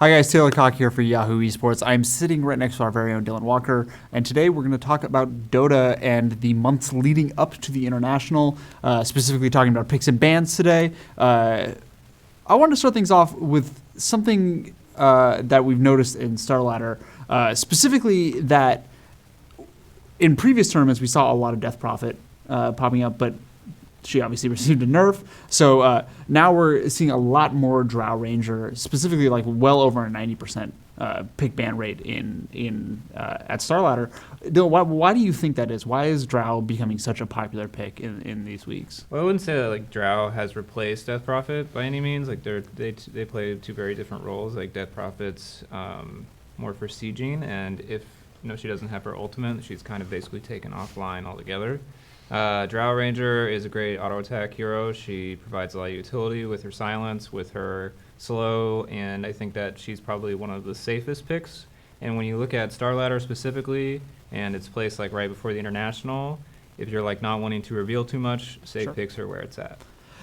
Hi guys, Taylor Cocke here for Yahoo Esports. I'm sitting right next to our very own Dylan Walker, and today we're going to talk about Dota and the months leading up to the International, specifically talking about picks and bans today. I wanted to start things off with something that we've noticed in Starladder, specifically that in previous tournaments we saw a lot of Death Prophet popping up, but she obviously received a nerf. So now we're seeing a lot more Drow Ranger, specifically like well over a 90% pick ban rate in at Starladder. Why do you think that is? Why is Drow becoming such a popular pick in these weeks? Well, I wouldn't say that like Drow has replaced Death Prophet by any means. Like they play two very different roles. Like Death Prophet's more for sieging, and if she doesn't have her ultimate, she's kind of basically taken offline altogether. Drow Ranger is a great auto attack hero. She provides a lot of utility with her silence, with her slow, and I think that she's probably one of the safest picks. And when you look at Starladder specifically, and it's placed like right before the International, if you're like not wanting to reveal too much, safe picks are where it's at.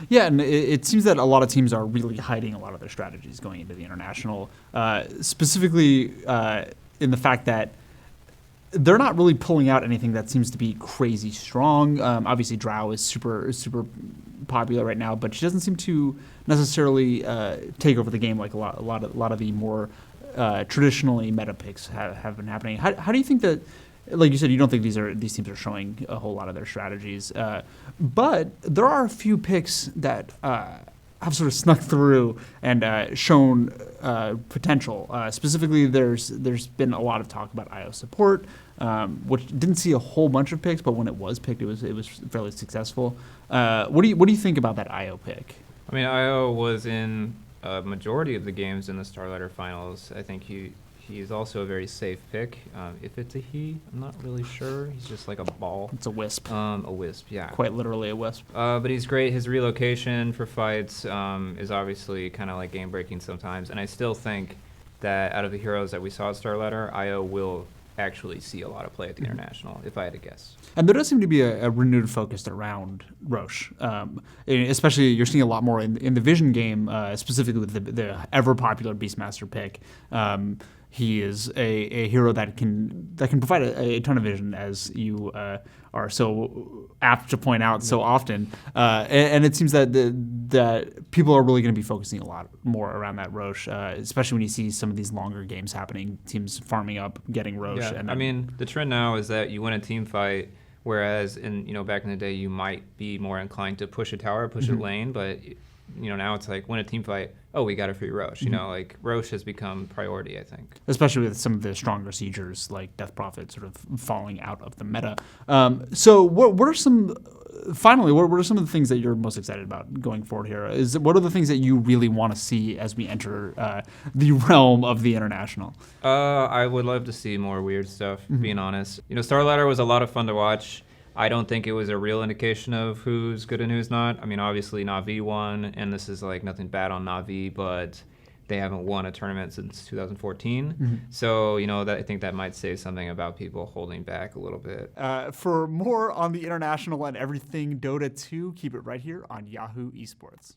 Yeah, and it seems that a lot of teams are really hiding a lot of their strategies going into the International, specifically in the fact that they're not really pulling out anything that seems to be crazy strong. Obviously, Drow is super popular right now, but she doesn't seem to necessarily take over the game like a lot of the more traditionally meta picks have been happening. How do you think that? Like you said, you don't think these teams are showing a whole lot of their strategies, but there are a few picks that have sort of snuck through and shown potential. Specifically, there's been a lot of talk about IO support, which didn't see a whole bunch of picks, but when it was picked, it was fairly successful. What do you think about that IO pick? I mean, IO was in a majority of the games in the Starladder finals. I think he's also a very safe pick. If it's a he, I'm not really sure. He's just like a ball. It's a wisp. A wisp, yeah. Quite literally a wisp. But he's great. His relocation for fights is obviously kind of like game-breaking sometimes. And I still think that out of the heroes that we saw at Starladder, IO will actually see a lot of play at the International, if I had to guess. And there does seem to be a renewed focus around Roche. Especially, you're seeing a lot more in the Vision game, specifically with the ever-popular Beastmaster pick. He is a hero that can provide a ton of vision, as you are so apt to point out so often. And it seems that people are really going to be focusing a lot more around that Roche, especially when you see some of these longer games happening, teams farming up, getting Roche. Yeah, I mean, the trend now is that you win a team fight, whereas back in the day you might be more inclined to push a tower, push a lane, but now it's like win a team fight. Oh, we got it for Roche. Like Roche has become priority, I think. Especially with some of the stronger siegers like Death Prophet sort of falling out of the meta. So what are some? Finally, what are some of the things that you're most excited about going forward here? What are the things that you really want to see as we enter the realm of the International? I would love to see more weird stuff, being honest. Starladder was a lot of fun to watch. I don't think it was a real indication of who's good and who's not. I mean, obviously Na'Vi won, and this is like nothing bad on Na'Vi, but they haven't won a tournament since 2014. So, I think that might say something about people holding back a little bit. For more on the International and everything Dota 2, keep it right here on Yahoo Esports.